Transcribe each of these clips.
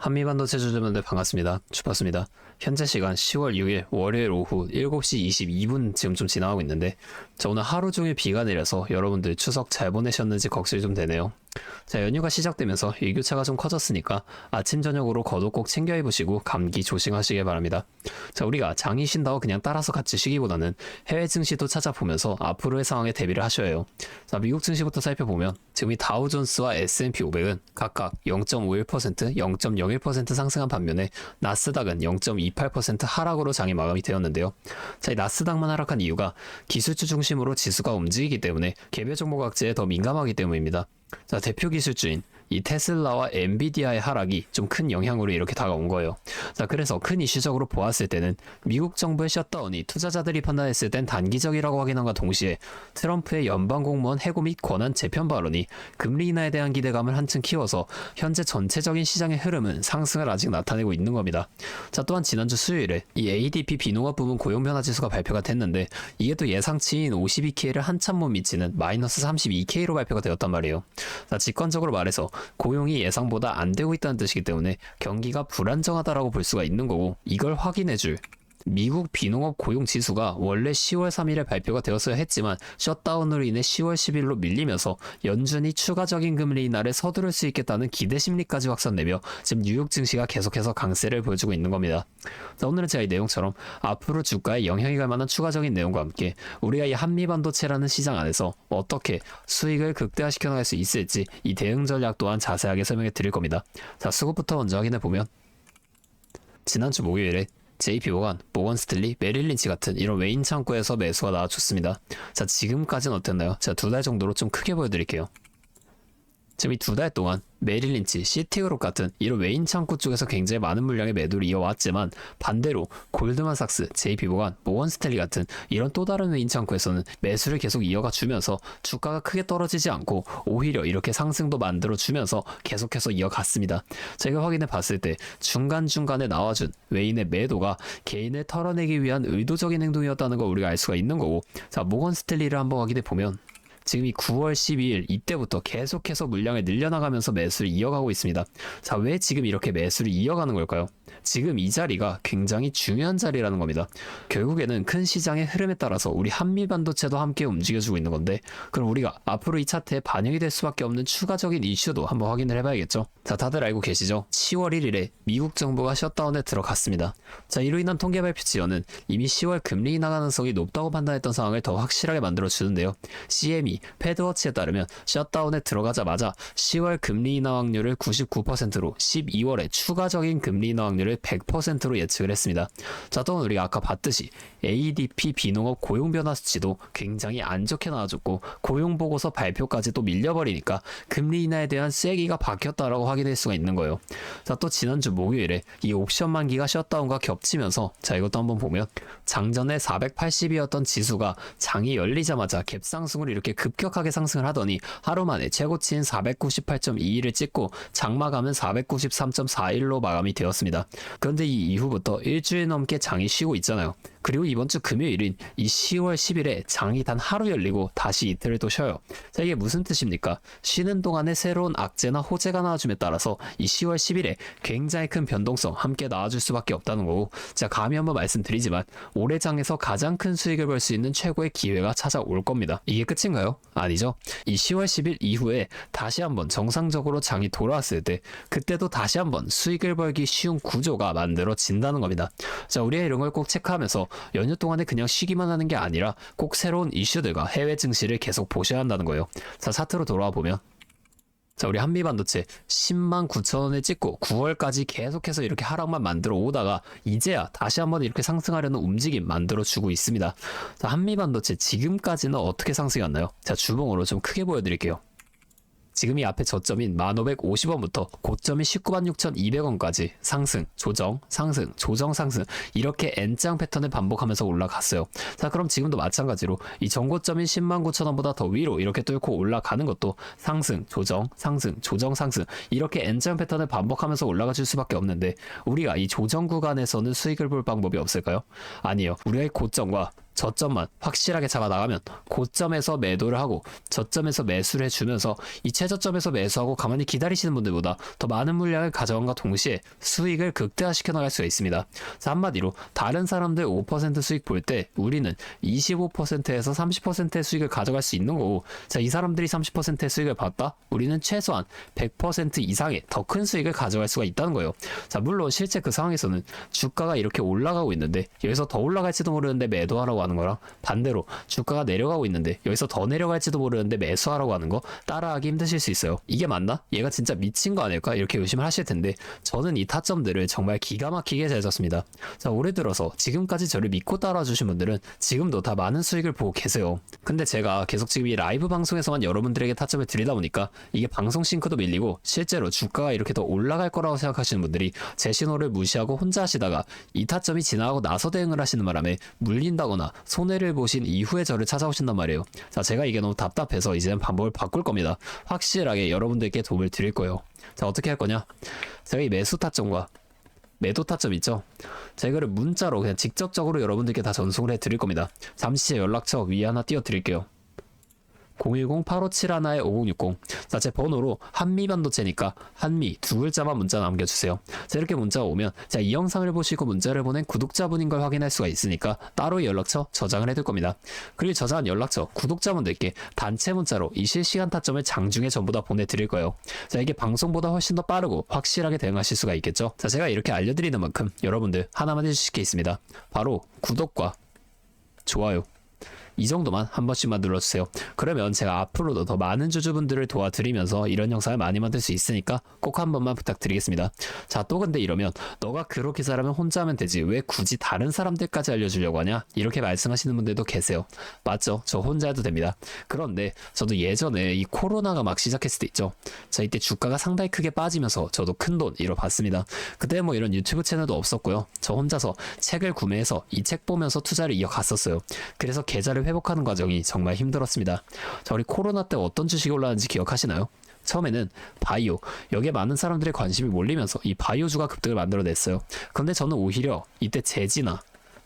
한미반도체 주주분들 반갑습니다. 주파수입니다. 현재 시간 10월 6일 월요일 오후 7시 22분 지금 좀 지나가고 있는데 오늘 하루 종일 비가 내려서 여러분들 추석 잘 보내셨는지 걱정이 좀 되네요. 자, 연휴가 시작되면서 일교차가 좀 커졌으니까 아침 저녁으로 겉옷 꼭 챙겨 입으시고 감기 조심하시길 바랍니다. 자, 우리가 장이 쉰다고 그냥 따라서 같이 쉬기보다는 해외 증시도 찾아보면서 앞으로의 상황에 대비를 하셔야 해요. 자, 미국 증시부터 살펴보면 지금 이 다우존스와 S&P 500은 각각 0.51%, 0.01% 상승한 반면에 나스닥은 0.28% 하락으로 장이 마감이 되었는데요. 자, 이 나스닥만 하락한 이유가 기술주 중심으로 지수가 움직이기 때문에 개별 종목 악재에 더 민감하기 때문입니다. 자, 대표 기술주인 이 테슬라와 엔비디아의 하락이 좀 큰 영향으로 이렇게 다가온 거예요. 자, 그래서 큰 이슈적으로 보았을 때는 미국 정부의 셧다운이 투자자들이 판단했을 땐 단기적이라고 확인함과 동시에 트럼프의 연방공무원 해고 및 권한 재편 발언이 금리 인하에 대한 기대감을 한층 키워서 현재 전체적인 시장의 흐름은 상승을 아직 나타내고 있는 겁니다. 자, 또한 지난주 수요일에 이 ADP 비농업 부문 고용 변화 지수가 발표가 됐는데 이게 또 예상치인 52K를 한참 못 미치는 마이너스 32K로 발표가 되었단 말이에요. 자, 직관적으로 말해서 고용이 예상보다 안 되고 있다는 뜻이기 때문에 경기가 불안정하다라고 볼 수가 있는 거고, 이걸 확인해줄 미국 비농업 고용 지수가 원래 10월 3일에 발표가 되었어야 했지만 셧다운으로 인해 10월 10일로 밀리면서 연준이 추가적인 금리 인하를 서두를 수 있겠다는 기대 심리까지 확산되며 지금 뉴욕 증시가 계속해서 강세를 보여주고 있는 겁니다. 자, 오늘은 제가 이 내용처럼 앞으로 주가에 영향이 갈 만한 추가적인 내용과 함께 우리가 이 한미반도체라는 시장 안에서 어떻게 수익을 극대화시켜 나갈 수 있을지 이 대응 전략 또한 자세하게 설명해 드릴 겁니다. 자, 수급부터 먼저 확인해 보면 지난주 목요일에 JP모간, 모건스탠리, 메릴린치 같은 이런 외인 창구에서 매수가 나와줬습니다. 자, 지금까지는 어땠나요? 제가 2달 정도로 좀 크게 보여드릴게요. 지금 이 2달 동안 메릴린치, 시티그룹 같은 이런 외인 창구 쪽에서 굉장히 많은 물량의 매도를 이어왔지만 반대로 골드만삭스, JP모간, 모건스탠리 같은 이런 또 다른 외인 창구에서는 매수를 계속 이어가 주면서 주가가 크게 떨어지지 않고 오히려 이렇게 상승도 만들어 주면서 계속해서 이어갔습니다. 제가 확인해 봤을 때 중간중간에 나와준 외인의 매도가 개인을 털어내기 위한 의도적인 행동이었다는 걸 우리가 알 수가 있는 거고, 자, 모건스탠리를 한번 확인해 보면 지금 이 9월 12일 이때부터 계속해서 물량을 늘려나가면서 매수를 이어가고 있습니다. 자, 왜 지금 이렇게 매수를 이어가는 걸까요? 지금 이 자리가 굉장히 중요한 자리라는 겁니다. 결국에는 큰 시장의 흐름에 따라서 우리 한미반도체도 함께 움직여주고 있는 건데, 그럼 우리가 앞으로 이 차트에 반영이 될 수밖에 없는 추가적인 이슈도 한번 확인을 해봐야겠죠. 자, 다들 알고 계시죠? 10월 1일에 미국 정부가 셧다운에 들어갔습니다. 자, 이로 인한 통계 발표 지연은 이미 10월 금리 인하 가능성이 높다고 판단했던 상황을 더 확실하게 만들어주는데요. CME, 패드워치에 따르면 셧다운에 들어가자마자 10월 금리 인하 확률을 99%로 12월에 추가적인 금리 인하 확률을 100%로 예측을 했습니다. 자, 또한 우리가 아까 봤듯이 ADP 비농업 고용 변화 수치도 굉장히 안 좋게 나와줬고 고용 보고서 발표까지 또 밀려버리니까 금리 인하에 대한 쐐기가 박혔다라고 확인할 수가 있는 거예요. 자, 또 지난주 목요일에 이 옵션 만기가 셧다운과 겹치면서 자, 이것도 한번 보면 장전에 480이었던 지수가 장이 열리자마자 갭상승으로 이렇게 급격하게 상승을 하더니 하루 만에 최고치인 498.21을 찍고 장마감은 493.41로 마감이 되었습니다. 그런데 이 이후부터 일주일 넘게 장이 쉬고 있잖아요. 그리고 이번 주 금요일인 이 10월 10일에 장이 단 하루 열리고 다시 이틀을 또 쉬어요. 자, 이게 무슨 뜻입니까? 쉬는 동안에 새로운 악재나 호재가 나와줌에 따라서 이 10월 10일에 굉장히 큰 변동성 함께 나와줄 수밖에 없다는 거고, 자, 감히 한번 말씀드리지만 올해 장에서 가장 큰 수익을 벌 수 있는 최고의 기회가 찾아올 겁니다. 이게 끝인가요? 아니죠. 이 10월 10일 이후에 다시 한번 정상적으로 장이 돌아왔을 때 그때도 다시 한번 수익을 벌기 쉬운 구조가 만들어진다는 겁니다. 자, 우리가 이런 걸 꼭 체크하면서 연휴 동안에 그냥 쉬기만 하는 게 아니라 꼭 새로운 이슈들과 해외 증시를 계속 보셔야 한다는 거예요. 자, 차트로 돌아와 보면 자, 우리 한미반도체 10만 9천원을 찍고 9월까지 계속해서 이렇게 하락만 만들어 오다가 이제야 다시 한번 이렇게 상승하려는 움직임 만들어 주고 있습니다. 자, 한미반도체 지금까지는 어떻게 상승이 왔나요? 자, 주봉으로 좀 크게 보여드릴게요. 지금 이 앞에 저점인 1550원부터 고점인 196,200원까지 상승, 조정, 상승, 조정, 상승 이렇게 N장 패턴을 반복하면서 올라갔어요. 자, 그럼 지금도 마찬가지로 이 전고점인 109,000원보다 더 위로 이렇게 뚫고 올라가는 것도 상승, 조정, 상승, 조정, 상승 이렇게 N장 패턴을 반복하면서 올라가 줄 수밖에 없는데 우리가 이 조정 구간에서는 수익을 볼 방법이 없을까요? 아니에요. 우리가 이 고점과 저점만 확실하게 잡아나가면 고점에서 매도를 하고 저점에서 매수를 해주면서 이 최저점에서 매수하고 가만히 기다리시는 분들보다 더 많은 물량을 가져간과 동시에 수익을 극대화시켜 나갈 수가 있습니다. 자, 한마디로 다른 사람들 5% 수익 볼 때 우리는 25%에서 30%의 수익을 가져갈 수 있는 거고, 자, 이 사람들이 30%의 수익을 봤다? 우리는 최소한 100% 이상의 더 큰 수익을 가져갈 수가 있다는 거예요. 자, 물론 실제 그 상황에서는 주가가 이렇게 올라가고 있는데 여기서 더 올라갈지도 모르는데 매도하라고 하는 거랑, 반대로 주가가 내려가고 있는데 여기서 더 내려갈지도 모르는데 매수하라고 하는 거 따라하기 힘드실 수 있어요. 이게 맞나? 얘가 진짜 미친 거 아닐까? 이렇게 의심을 하실 텐데 저는 이 타점들을 정말 기가 막히게 잘 잤습니다. 자, 올해 들어서 지금까지 저를 믿고 따라와 주신 분들은 지금도 다 많은 수익을 보고 계세요. 근데 제가 계속 지금 이 라이브 방송에서만 여러분들에게 타점을 드리다 보니까 이게 방송 싱크도 밀리고 실제로 주가가 이렇게 더 올라갈 거라고 생각하시는 분들이 제 신호를 무시하고 혼자 하시다가 이 타점이 지나가고 나서 대응을 하시는 바람에 물린다거나 손해를 보신 이후에 저를 찾아오신단 말이에요. 자, 제가 이게 너무 답답해서 이제는 방법을 바꿀 겁니다. 확실하게 여러분들께 도움을 드릴 거예요. 자, 어떻게 할 거냐? 제가 이 매수 타점과 매도 타점 있죠? 자, 이거를 문자로 그냥 직접적으로 여러분들께 다 전송을 해 드릴 겁니다. 잠시 제 연락처 위에 하나 띄워 드릴게요. 010-8571-5060. 자, 제 번호로 한미반도체니까 한미 두 글자만 문자 남겨주세요. 자, 이렇게 문자가 오면 자, 이 영상을 보시고 문자를 보낸 구독자분인 걸 확인할 수가 있으니까 따로 연락처 저장을 해둘 겁니다. 그리고 저장한 연락처 구독자분들께 단체 문자로 이 실시간 타점을 장중에 전부 다 보내드릴 거예요. 자, 이게 방송보다 훨씬 더 빠르고 확실하게 대응하실 수가 있겠죠. 자, 제가 이렇게 알려드리는 만큼 여러분들 하나만 해주실 게 있습니다. 바로 구독과 좋아요, 이 정도만 한 번씩만 눌러주세요. 그러면 제가 앞으로도 더 많은 주주분들을 도와드리면서 이런 영상을 많이 만들 수 있으니까 꼭 한 번만 부탁드리겠습니다. 자, 또 근데 이러면 너가 그렇게 잘하면 혼자 하면 되지 왜 굳이 다른 사람들까지 알려주려고 하냐? 이렇게 말씀하시는 분들도 계세요. 맞죠? 저 혼자 해도 됩니다. 그런데 저도 예전에 이 코로나가 막 시작했을 때 있죠. 자, 이때 주가가 상당히 크게 빠지면서 저도 큰돈 잃어봤습니다. 그때 뭐 이런 유튜브 채널도 없었고요. 저 혼자서 책을 구매해서 이 책 보면서 투자를 이어갔었어요. 그래서 계좌를 회복하는 과정이 정말 힘들었습니다. 자, 우리 코로나 때 어떤 주식이 올랐는지 기억하시나요? 처음에는 바이오, 여기에 많은 사람들의 관심이 몰리면서 이 바이오주가 급등을 만들어냈어요. 그런데 저는 오히려 이때 제지나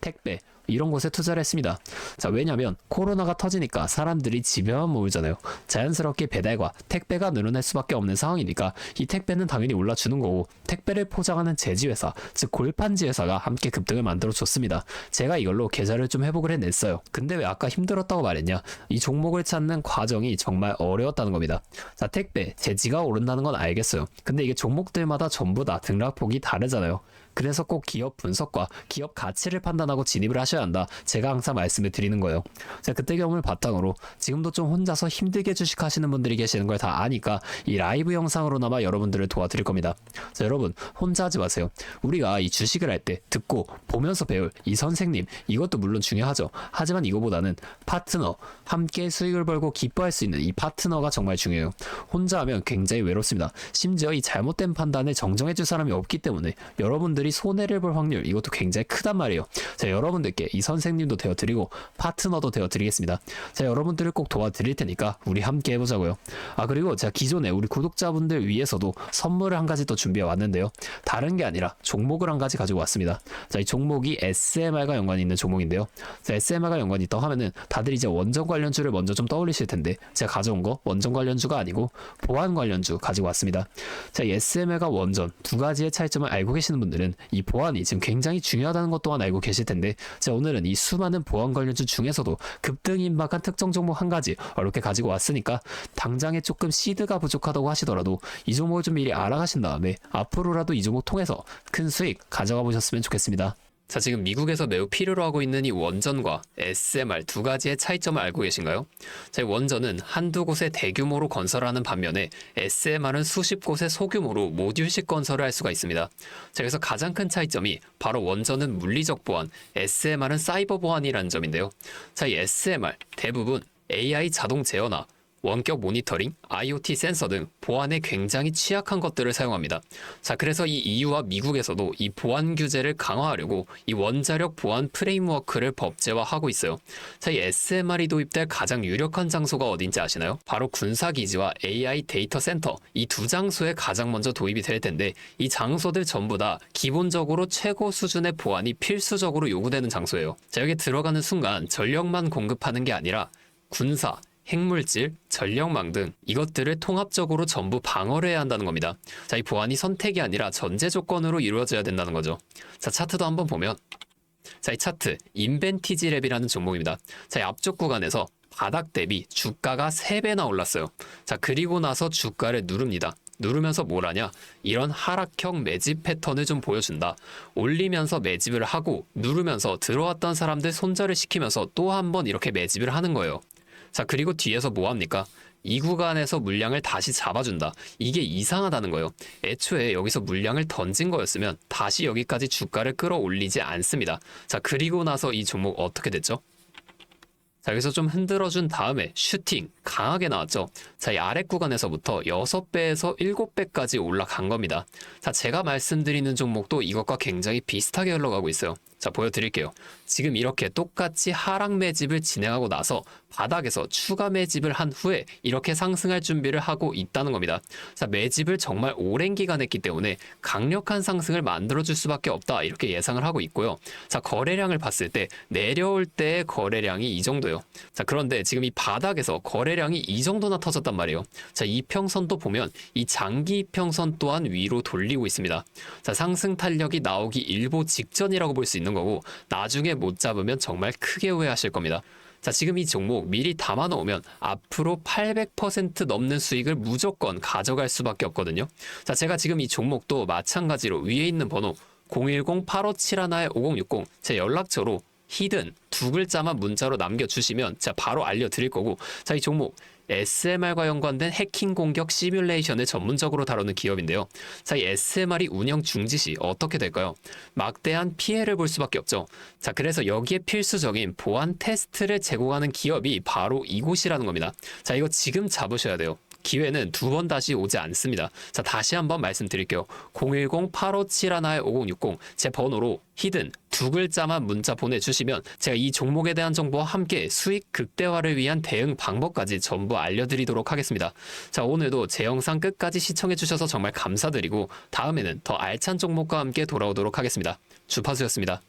택배 이런 곳에 투자를 했습니다. 자, 왜냐면 코로나가 터지니까 사람들이 집에만 모이잖아요. 자연스럽게 배달과 택배가 늘어날 수밖에 없는 상황이니까 이 택배는 당연히 올라주는 거고, 택배를 포장하는 제지회사, 즉 골판지 회사가 함께 급등을 만들어줬습니다. 제가 이걸로 계좌를 좀 회복을 해냈어요. 근데 왜 아까 힘들었다고 말했냐? 이 종목을 찾는 과정이 정말 어려웠다는 겁니다. 자, 택배, 제지가 오른다는 건 알겠어요. 근데 이게 종목들마다 전부 다 등락폭이 다르잖아요. 그래서 꼭 기업 분석과 기업 가치를 판단하고 진입을 하셔야 한다. 제가 항상 말씀을 드리는 거예요. 자, 그때 경험을 바탕으로 지금도 좀 혼자서 힘들게 주식하시는 분들이 계시는 걸 다 아니까 이 라이브 영상으로나마 여러분들을 도와드릴 겁니다. 자, 여러분 혼자 하지 마세요. 우리가 이 주식을 할 때 듣고 보면서 배울 이 선생님, 이것도 물론 중요하죠. 하지만 이거보다는 파트너, 함께 수익을 벌고 기뻐할 수 있는 이 파트너가 정말 중요해요. 혼자 하면 굉장히 외롭습니다. 심지어 이 잘못된 판단을 정정해줄 사람이 없기 때문에 여러분들이 손해를 볼 확률, 이것도 굉장히 크단 말이에요. 자, 여러분들께 이 선생님도 되어드리고 파트너도 되어드리겠습니다. 자, 여러분들을 꼭 도와드릴 테니까 우리 함께 해보자고요. 아, 그리고 제가 기존에 우리 구독자분들 위해서도 선물을 한 가지 또 준비해 왔는데요. 다른 게 아니라 종목을 한 가지 가지고 왔습니다. 자, 이 종목이 SMR과 연관이 있는 종목인데요. 자, SMR과 연관이 있다고 하면은 다들 이제 원전 관련주를 먼저 좀 떠올리실 텐데, 제가 가져온 거 원전 관련주가 아니고 보안 관련주 가지고 왔습니다. 자, 이 SMR과 원전 두 가지의 차이점을 알고 계시는 분들은 이 보안이 지금 굉장히 중요하다는 것 또한 알고 계실 텐데, 자, 오늘은 이 수많은 보안 관련주 중에서도 급등 임박한 특정 종목 한 가지 이렇게 가지고 왔으니까 당장에 조금 시드가 부족하다고 하시더라도 이 종목을 좀 미리 알아가신 다음에 앞으로라도 이 종목 통해서 큰 수익 가져가 보셨으면 좋겠습니다. 자, 지금 미국에서 매우 필요로 하고 있는 이 원전과 SMR 두 가지의 차이점을 알고 계신가요? 자, 이 원전은 한두 곳에 대규모로 건설하는 반면에 SMR은 수십 곳에 소규모로 모듈식 건설을 할 수가 있습니다. 자, 그래서 가장 큰 차이점이 바로 원전은 물리적 보안, SMR은 사이버 보안이라는 점인데요. 자, 이 SMR 대부분 AI 자동 제어나 원격 모니터링, IoT 센서 등 보안에 굉장히 취약한 것들을 사용합니다. 자, 그래서 이 EU와 미국에서도 이 보안 규제를 강화하려고 이 원자력 보안 프레임워크를 법제화하고 있어요. 자, 이 SMR이 도입될 가장 유력한 장소가 어딘지 아시나요? 바로 군사기지와 AI 데이터 센터, 이 두 장소에 가장 먼저 도입이 될 텐데, 이 장소들 전부 다 기본적으로 최고 수준의 보안이 필수적으로 요구되는 장소예요. 자, 여기 들어가는 순간 전력만 공급하는 게 아니라 군사, 핵물질, 전력망 등 이것들을 통합적으로 전부 방어를 해야 한다는 겁니다. 자, 이 보안이 선택이 아니라 전제 조건으로 이루어져야 된다는 거죠. 자, 차트도 한번 보면, 자, 이 차트 인벤티지 랩이라는 종목입니다. 자, 이 앞쪽 구간에서 바닥 대비 주가가 3배나 올랐어요. 자, 그리고 나서 주가를 누릅니다. 누르면서 뭘 하냐? 이런 하락형 매집 패턴을 좀 보여준다. 올리면서 매집을 하고 누르면서 들어왔던 사람들 손절을 시키면서 또 한 번 이렇게 매집을 하는 거예요. 자, 그리고 뒤에서 뭐 합니까? 이 구간에서 물량을 다시 잡아준다. 이게 이상하다는 거예요. 애초에 여기서 물량을 던진 거였으면 다시 여기까지 주가를 끌어올리지 않습니다. 자, 그리고 나서 이 종목 어떻게 됐죠? 자, 여기서 좀 흔들어준 다음에 슈팅 강하게 나왔죠. 자, 이 아래 구간에서부터 6배에서 7배까지 올라간 겁니다. 자, 제가 말씀드리는 종목도 이것과 굉장히 비슷하게 흘러가고 있어요. 자, 보여드릴게요. 지금 이렇게 똑같이 하락 매집을 진행하고 나서 바닥에서 추가 매집을 한 후에 이렇게 상승할 준비를 하고 있다는 겁니다. 자, 매집을 정말 오랜 기간 했기 때문에 강력한 상승을 만들어줄 수밖에 없다, 이렇게 예상을 하고 있고요. 자, 거래량을 봤을 때 내려올 때의 거래량이 이 정도예요. 자, 그런데 지금 이 바닥에서 거래량이 이 정도나 터졌단 말이에요. 자, 이평선도 보면 이 장기 이평선 또한 위로 돌리고 있습니다. 자, 상승 탄력이 나오기 일보 직전이라고 볼 수 있는 거고, 나중에 못 잡으면 정말 크게 후회하실 겁니다. 자, 지금 이 종목 미리 담아 놓으면 앞으로 800% 넘는 수익을 무조건 가져갈 수밖에 없거든요. 자, 제가 지금 이 종목도 마찬가지로 위에 있는 번호 010-8571-5060 제 연락처로 히든 두 글자만 문자로 남겨주시면 제가 바로 알려드릴 거고, 자, 이 종목 SMR과 연관된 해킹 공격 시뮬레이션을 전문적으로 다루는 기업인데요. 자, 이 SMR이 운영 중지 시 어떻게 될까요? 막대한 피해를 볼 수밖에 없죠. 자, 그래서 여기에 필수적인 보안 테스트를 제공하는 기업이 바로 이곳이라는 겁니다. 자, 이거 지금 잡으셔야 돼요. 기회는 두 번 다시 오지 않습니다. 자, 다시 한번 말씀드릴게요. 010-8571-5060 제 번호로 히든 두 글자만 문자 보내주시면 제가 이 종목에 대한 정보와 함께 수익 극대화를 위한 대응 방법까지 전부 알려드리도록 하겠습니다. 자, 오늘도 제 영상 끝까지 시청해주셔서 정말 감사드리고, 다음에는 더 알찬 종목과 함께 돌아오도록 하겠습니다. 주파수였습니다.